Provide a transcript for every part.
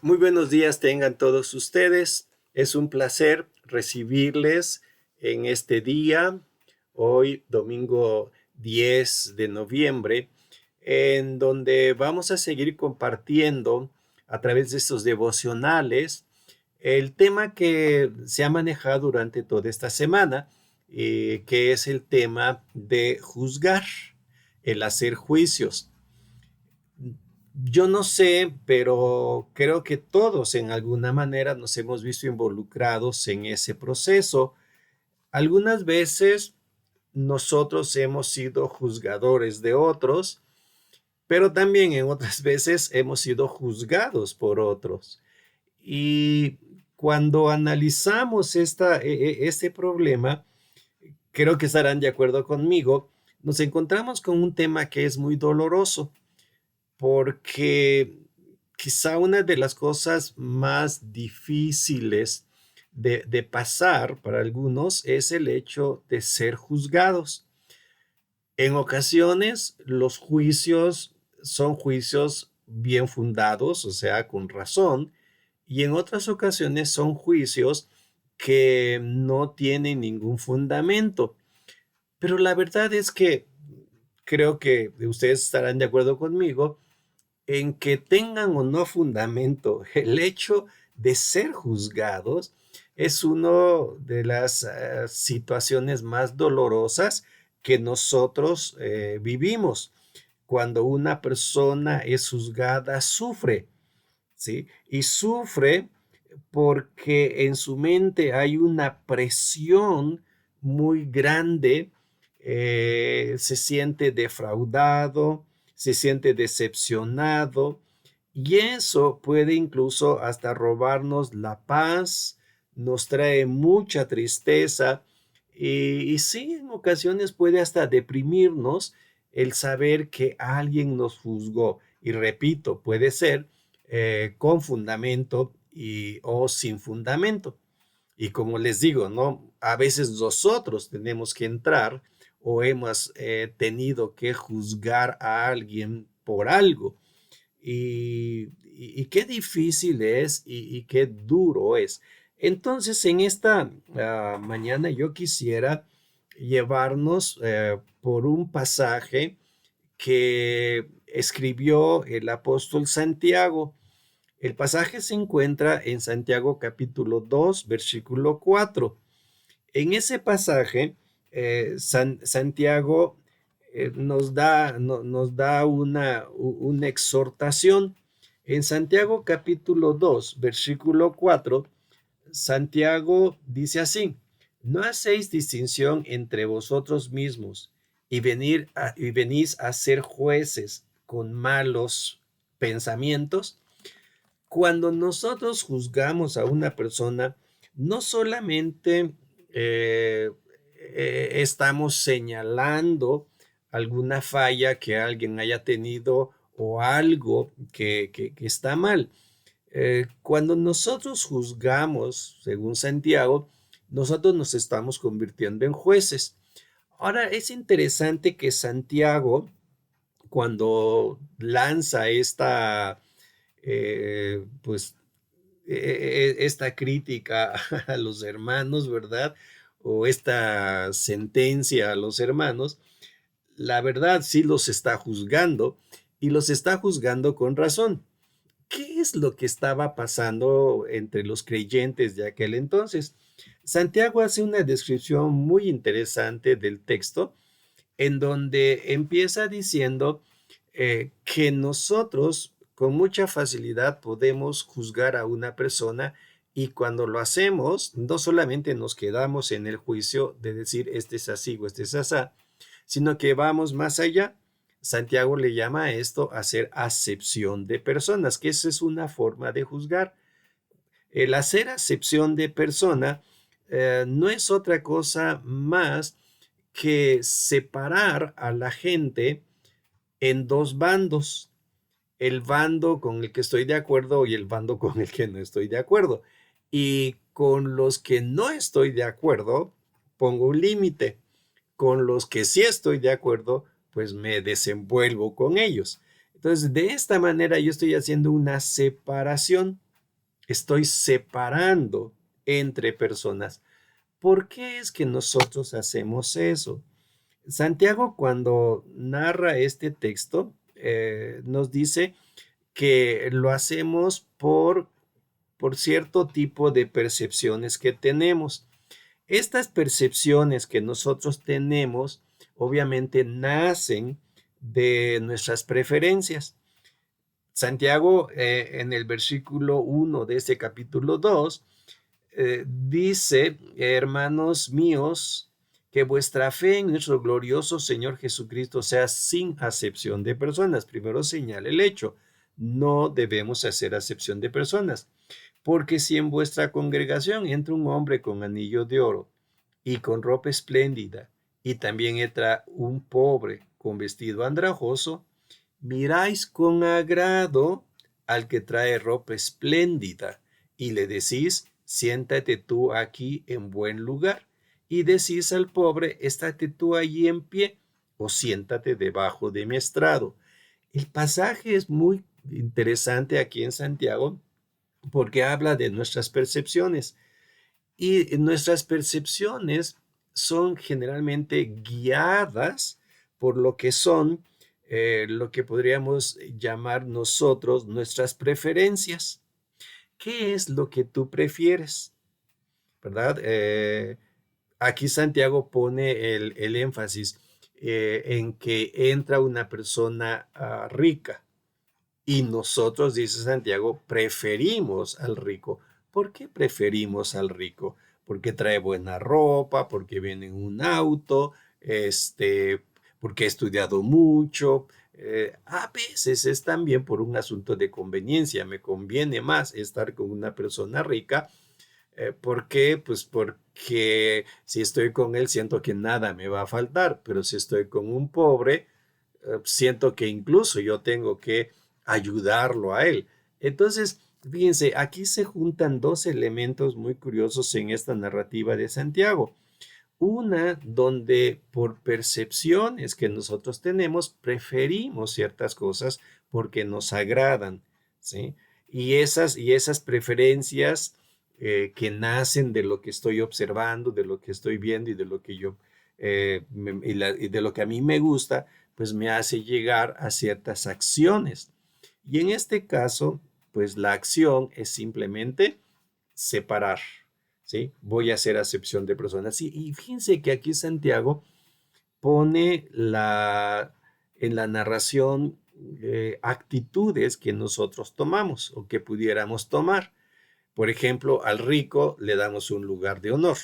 Muy buenos días tengan todos ustedes. Es un placer recibirles en este día, hoy domingo 10 de noviembre, en donde vamos a seguir compartiendo a través de estos devocionales el tema que se ha manejado durante toda esta semana, que es el tema de juzgar, el hacer juicios. Yo no sé, pero creo que todos en alguna manera nos hemos visto involucrados en ese proceso. Algunas veces nosotros hemos sido juzgadores de otros, pero también en otras veces hemos sido juzgados por otros. Y cuando analizamos este problema, creo que estarán de acuerdo conmigo, nos encontramos con un tema que es muy doloroso porque quizá una de las cosas más difíciles de pasar para algunos es el hecho de ser juzgados. En ocasiones los juicios son juicios bien fundados, o sea, con razón, y en otras ocasiones son juicios que no tienen ningún fundamento. Pero la verdad es que creo que ustedes estarán de acuerdo conmigo en que tengan o no fundamento, el hecho de ser juzgados es una de las situaciones más dolorosas que nosotros vivimos. Cuando una persona es juzgada, sufre, ¿sí? Y sufre porque en su mente hay una presión muy grande, se siente defraudado, se siente decepcionado, y eso puede incluso hasta robarnos la paz, nos trae mucha tristeza y sí, en ocasiones puede hasta deprimirnos el saber que alguien nos juzgó. Y repito, puede ser con fundamento o sin fundamento. Y como les digo, ¿no? A veces nosotros tenemos que entrar o hemos tenido que juzgar a alguien por algo. Y qué difícil es y qué duro es. Entonces, en esta mañana yo quisiera llevarnos por un pasaje que escribió el apóstol Santiago. El pasaje se encuentra en Santiago capítulo 2, versículo 4. En ese pasaje, Santiago nos da una exhortación. En Santiago capítulo 2, versículo 4, Santiago dice así: no hacéis distinción entre vosotros mismos y venís a ser jueces con malos pensamientos. Cuando nosotros juzgamos a una persona, no solamente eh, estamos señalando alguna falla que alguien haya tenido o algo que está mal. Cuando nosotros juzgamos, según Santiago, nosotros nos estamos convirtiendo en jueces. Ahora, es interesante que Santiago, cuando lanza pues, esta crítica a los hermanos, ¿verdad? O esta sentencia a los hermanos, la verdad sí los está juzgando y los está juzgando con razón. ¿Qué es lo que estaba pasando entre los creyentes de aquel entonces? Santiago hace una descripción muy interesante del texto en donde empieza diciendo que nosotros con mucha facilidad podemos juzgar a una persona y cuando lo hacemos, no solamente nos quedamos en el juicio de decir este es así o este es asá, sino que vamos más allá. Santiago le llama a esto hacer acepción de personas, que esa es una forma de juzgar. El hacer acepción de persona no es otra cosa más que separar a la gente en dos bandos, el bando con el que estoy de acuerdo y el bando con el que no estoy de acuerdo. Y con los que no estoy de acuerdo, pongo un límite. Con los que sí estoy de acuerdo, pues me desenvuelvo con ellos. Entonces, de esta manera yo estoy haciendo una separación. Estoy separando entre personas. ¿Por qué es que nosotros hacemos eso? Santiago, cuando narra este texto, nos dice que lo hacemos por cierto tipo de percepciones que tenemos. Estas percepciones que nosotros tenemos, obviamente, nacen de nuestras preferencias. Santiago, en el versículo 1 de este capítulo 2, dice, hermanos míos, que vuestra fe en nuestro glorioso Señor Jesucristo sea sin acepción de personas. Primero señala el hecho, no debemos hacer acepción de personas, porque si en vuestra congregación entra un hombre con anillo de oro y con ropa espléndida, y también entra un pobre con vestido andrajoso, miráis con agrado al que trae ropa espléndida y le decís, siéntate tú aquí en buen lugar. Y decís al pobre, estate tú allí en pie o siéntate debajo de mi estrado. El pasaje es muy interesante aquí en Santiago porque habla de nuestras percepciones y nuestras percepciones son generalmente guiadas por lo que son lo que podríamos llamar nosotros nuestras preferencias. ¿Qué es lo que tú prefieres? ¿Verdad? Aquí Santiago pone el énfasis en que entra una persona rica y nosotros, dice Santiago, preferimos al rico. ¿Por qué preferimos al rico? Porque trae buena ropa, porque viene en un auto, porque ha estudiado mucho. A veces es también por un asunto de conveniencia. Me conviene más estar con una persona rica. ¿Por qué? Pues porque si estoy con él siento que nada me va a faltar, pero si estoy con un pobre, siento que incluso yo tengo que ayudarlo a él. Entonces, fíjense, aquí se juntan dos elementos muy curiosos en esta narrativa de Santiago. Una donde por percepciones que nosotros tenemos preferimos ciertas cosas porque nos agradan, ¿sí? Y esas preferencias que nacen de lo que estoy observando, de lo que estoy viendo y de lo que y de lo que a mí me gusta, pues me hace llegar a ciertas acciones. Y en este caso, pues la acción es simplemente separar, ¿sí? Voy a hacer acepción de personas. Y fíjense que aquí Santiago pone en la narración actitudes que nosotros tomamos o que pudiéramos tomar. Por ejemplo, al rico le damos un lugar de honor.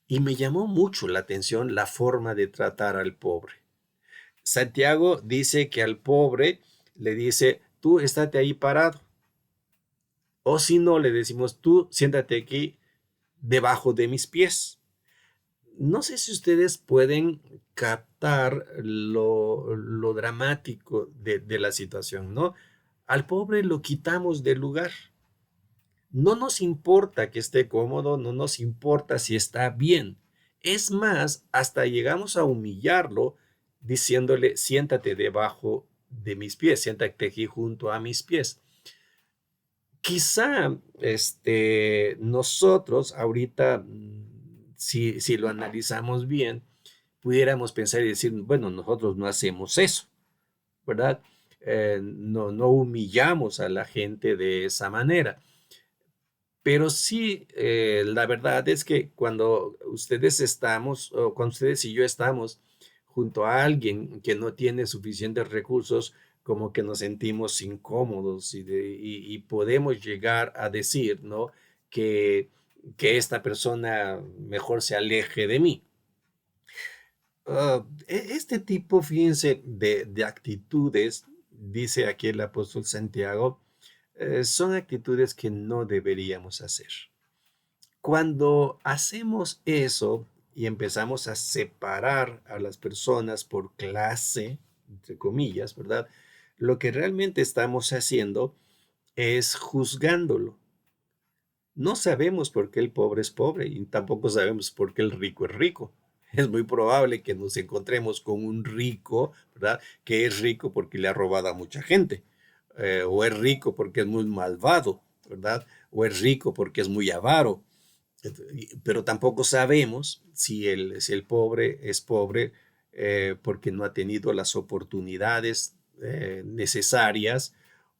Y me llamó mucho la atención la forma de tratar al pobre. Santiago dice que al pobre le dice, tú estate ahí parado. O si no, le decimos, tú siéntate aquí debajo de mis pies. No sé si ustedes pueden captar lo dramático de la situación, ¿no? Al pobre lo quitamos del lugar. No nos importa que esté cómodo, no nos importa si está bien. Es más, hasta llegamos a humillarlo diciéndole, siéntate debajo de mis pies, siéntate aquí junto a mis pies. Quizá nosotros ahorita, si lo analizamos bien, pudiéramos pensar y decir, bueno, nosotros no hacemos eso, ¿verdad? No humillamos a la gente de esa manera. Pero sí, la verdad es que cuando ustedes estamos, o cuando ustedes y yo estamos junto a alguien que no tiene suficientes recursos, como que nos sentimos incómodos y podemos llegar a decir, ¿no? Que, que esta persona mejor se aleje de mí. Este tipo, fíjense, de actitudes, dice aquí el apóstol Santiago, son actitudes que no deberíamos hacer. Cuando hacemos eso y empezamos a separar a las personas por clase, entre comillas, ¿verdad? Lo que realmente estamos haciendo es juzgándolo. No sabemos por qué el pobre es pobre y tampoco sabemos por qué el rico es rico. Es muy probable que nos encontremos con un rico, ¿verdad? Que es rico porque le ha robado a mucha gente, o es rico porque es muy malvado, ¿verdad? O es rico porque es muy avaro, pero tampoco sabemos si el pobre es pobre porque no ha tenido las oportunidades necesarias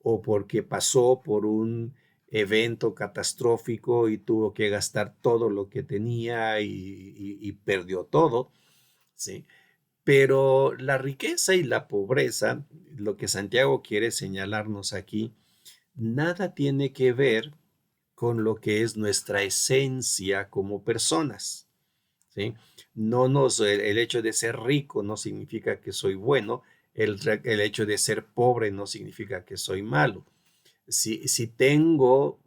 o porque pasó por un evento catastrófico y tuvo que gastar todo lo que tenía y perdió todo, ¿sí? Pero la riqueza y la pobreza, lo que Santiago quiere señalarnos aquí, nada tiene que ver con lo que es nuestra esencia como personas, ¿sí? El hecho de ser rico no significa que soy bueno, el hecho de ser pobre no significa que soy malo. Si tengo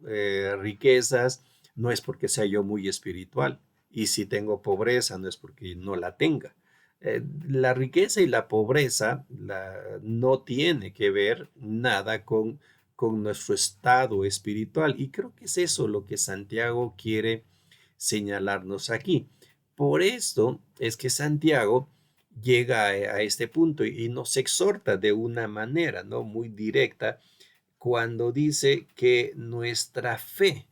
riquezas, no es porque sea yo muy espiritual. Y si tengo pobreza, no es porque no la tenga. La riqueza y la pobreza no tiene que ver nada con nuestro estado espiritual. Y creo que es eso lo que Santiago quiere señalarnos aquí. Por esto es que Santiago llega a este punto y nos exhorta de una manera, ¿no?, muy directa cuando dice que nuestra fe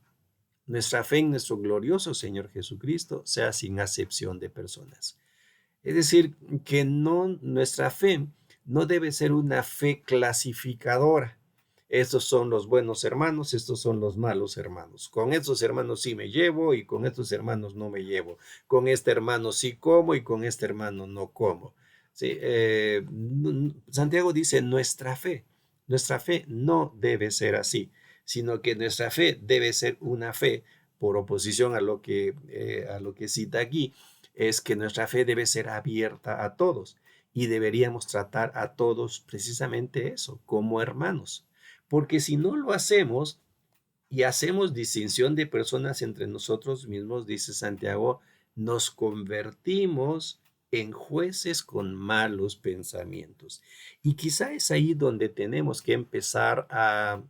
en nuestro glorioso Señor Jesucristo sea sin acepción de personas. Es decir, que nuestra fe no debe ser una fe clasificadora. Estos son los buenos hermanos, estos son los malos hermanos. Con estos hermanos sí me llevo y con estos hermanos no me llevo. Con este hermano sí como y con este hermano no como. Sí, Santiago dice nuestra fe no debe ser así, sino que nuestra fe debe ser una fe, por oposición a lo que cita aquí, es que nuestra fe debe ser abierta a todos y deberíamos tratar a todos precisamente eso, como hermanos. Porque si no lo hacemos y hacemos distinción de personas entre nosotros mismos, dice Santiago, nos convertimos en jueces con malos pensamientos. Y quizá es ahí donde tenemos que empezar a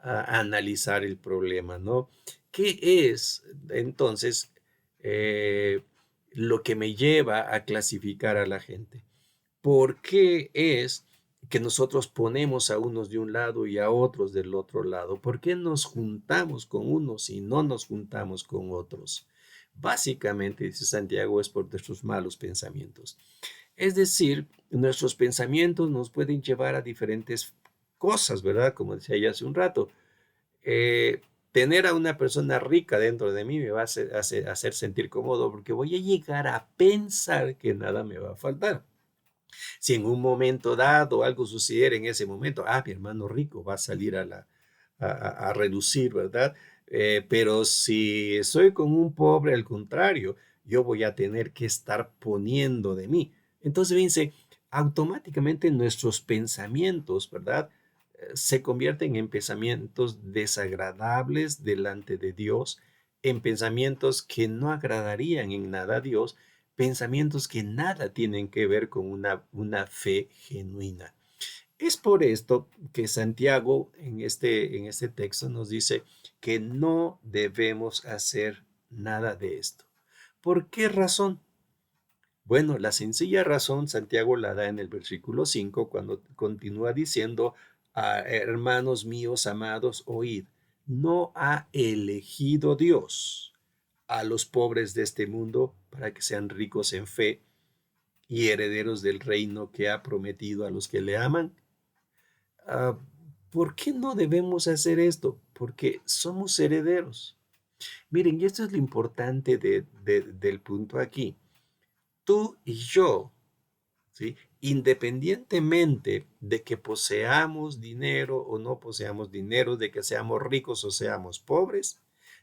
analizar el problema, ¿no? ¿Qué es entonces eh, lo que me lleva a clasificar a la gente? ¿Por qué es que nosotros ponemos a unos de un lado y a otros del otro lado? ¿Por qué nos juntamos con unos y no nos juntamos con otros? Básicamente, dice Santiago, es por nuestros malos pensamientos. Es decir, nuestros pensamientos nos pueden llevar a diferentes cosas, ¿verdad? Como decía ya hace un rato. eh, Tener a una persona rica dentro de mí me va a hacer sentir cómodo porque voy a llegar a pensar que nada me va a faltar. Si en un momento dado algo sucediera en ese momento, mi hermano rico va a salir a reducir, ¿verdad? Pero si soy con un pobre, al contrario, yo voy a tener que estar poniendo de mí. Entonces, fíjense, automáticamente nuestros pensamientos, ¿verdad? Se convierten en pensamientos desagradables delante de Dios, en pensamientos que no agradarían en nada a Dios, pensamientos que nada tienen que ver con una fe genuina. Es por esto que Santiago en este texto nos dice que no debemos hacer nada de esto. ¿Por qué razón? Bueno, la sencilla razón Santiago la da en el versículo 5 cuando continúa diciendo, hermanos míos amados, oíd, no ha elegido Dios a los pobres de este mundo para que sean ricos en fe y herederos del reino que ha prometido a los que le aman. Ah, ¿Por qué no debemos hacer esto? Porque somos herederos. Miren, y esto es lo importante del punto aquí. Tú y yo, ¿sí?, independientemente de que poseamos dinero o no poseamos dinero, de que seamos ricos o seamos pobres,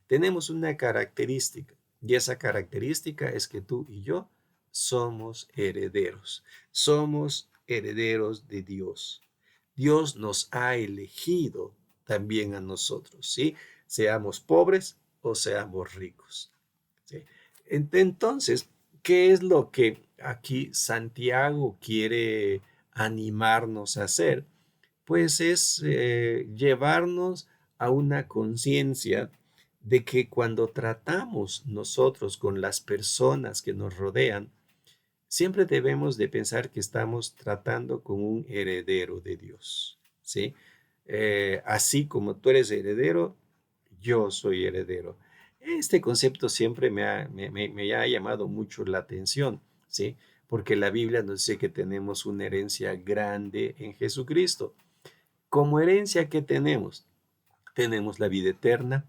tenemos una característica. Y esa característica es que tú y yo somos herederos. Somos herederos de Dios. Dios nos ha elegido también a nosotros, ¿sí? Seamos pobres o seamos ricos, ¿sí? Entonces, ¿qué es lo que aquí Santiago quiere animarnos a hacer? Pues es llevarnos a una conciencia de que cuando tratamos nosotros con las personas que nos rodean, siempre debemos de pensar que estamos tratando con un heredero de Dios, ¿sí? Así como tú eres heredero, yo soy heredero. Este concepto siempre me ha llamado mucho la atención, ¿sí? Porque la Biblia nos dice que tenemos una herencia grande en Jesucristo. Como herencia, ¿qué tenemos? Tenemos la vida eterna.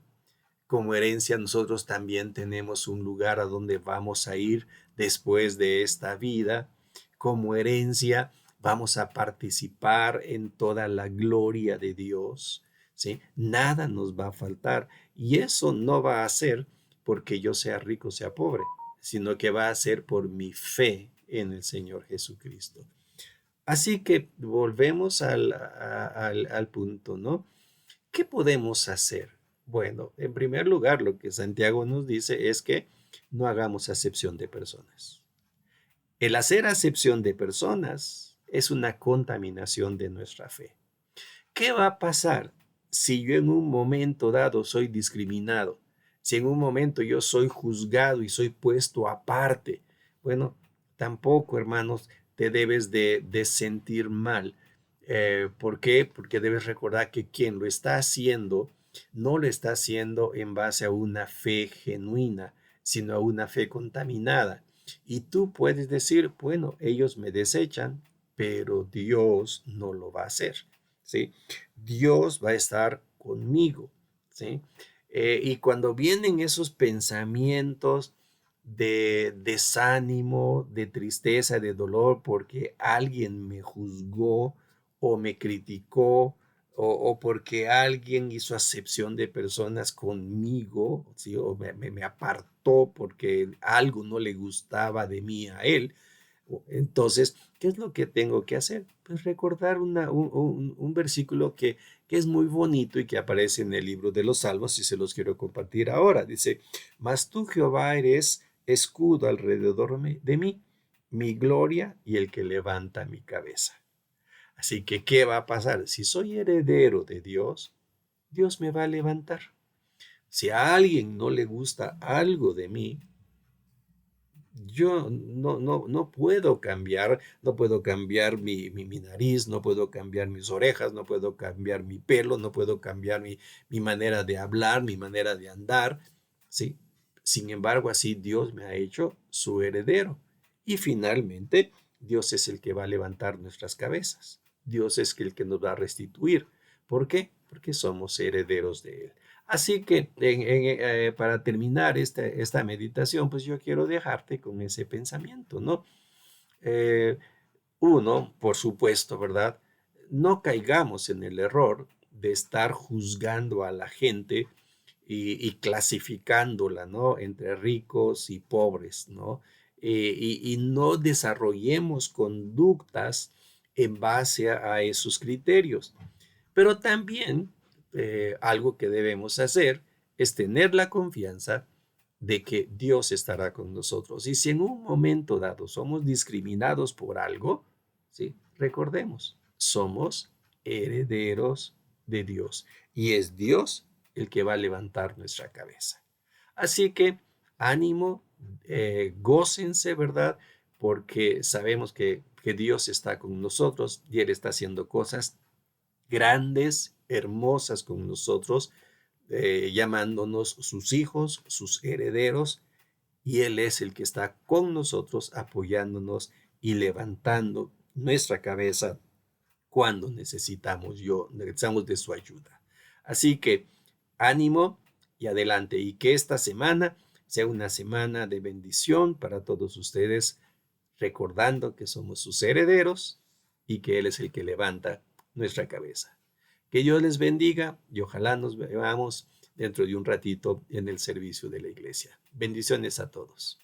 Como herencia, nosotros también tenemos un lugar a donde vamos a ir después de esta vida. Como herencia, vamos a participar en toda la gloria de Dios, ¿sí? Nada nos va a faltar. Y eso no va a ser porque yo sea rico, sea pobre, sino que va a ser por mi fe en el Señor Jesucristo. Así que volvemos al punto, ¿no? ¿Qué podemos hacer? Bueno, en primer lugar, lo que Santiago nos dice es que no hagamos acepción de personas. El hacer acepción de personas es una contaminación de nuestra fe. ¿Qué va a pasar si yo en un momento dado soy discriminado? Si en un momento yo soy juzgado y soy puesto aparte. Bueno, tampoco, hermanos, te debes de sentir mal. ¿Por qué? Porque debes recordar que quien lo está haciendo no lo está haciendo en base a una fe genuina, sino a una fe contaminada. Y tú puedes decir, bueno, ellos me desechan, pero Dios no lo va a hacer, ¿sí? Dios va a estar conmigo, ¿sí? Y cuando vienen esos pensamientos de desánimo, de tristeza, de dolor, porque alguien me juzgó o me criticó, o porque alguien hizo acepción de personas conmigo, ¿sí? O me apartó porque algo no le gustaba de mí a él. Entonces, ¿qué es lo que tengo que hacer? Pues recordar un versículo que es muy bonito y que aparece en el libro de los Salmos y se los quiero compartir ahora. Dice, mas tú, Jehová, eres escudo alrededor de mí, mi gloria y el que levanta mi cabeza. Así que, ¿qué va a pasar? Si soy heredero de Dios, Dios me va a levantar. Si a alguien no le gusta algo de mí, yo no puedo cambiar, no puedo cambiar mi nariz, no puedo cambiar mis orejas, no puedo cambiar mi pelo, no puedo cambiar mi manera de hablar, mi manera de andar, ¿sí? Sin embargo, así Dios me ha hecho su heredero. Y finalmente, Dios es el que va a levantar nuestras cabezas. Dios es el que nos va a restituir. ¿Por qué? Porque somos herederos de Él. Así que para terminar esta meditación, pues yo quiero dejarte con ese pensamiento, ¿no? Eh, Uno, por supuesto, ¿verdad? No caigamos en el error de estar juzgando a la gente y clasificándola, ¿no? Entre ricos y pobres, ¿no? Y no desarrollemos conductas en base a esos criterios. Pero también algo que debemos hacer es tener la confianza de que Dios estará con nosotros. Y si en un momento dado somos discriminados por algo, ¿sí? Recordemos, somos herederos de Dios y es Dios el que va a levantar nuestra cabeza. Así que ánimo, gócense, ¿verdad? Porque sabemos que Dios está con nosotros y Él está haciendo cosas grandes, hermosas con nosotros, llamándonos sus hijos, sus herederos, y Él es el que está con nosotros, apoyándonos y levantando nuestra cabeza cuando necesitamos de su ayuda. Así que ánimo y adelante, y que esta semana sea una semana de bendición para todos ustedes, recordando que somos sus herederos y que Él es el que levanta nuestra cabeza. Que Dios les bendiga y ojalá nos veamos dentro de un ratito en el servicio de la iglesia. Bendiciones a todos.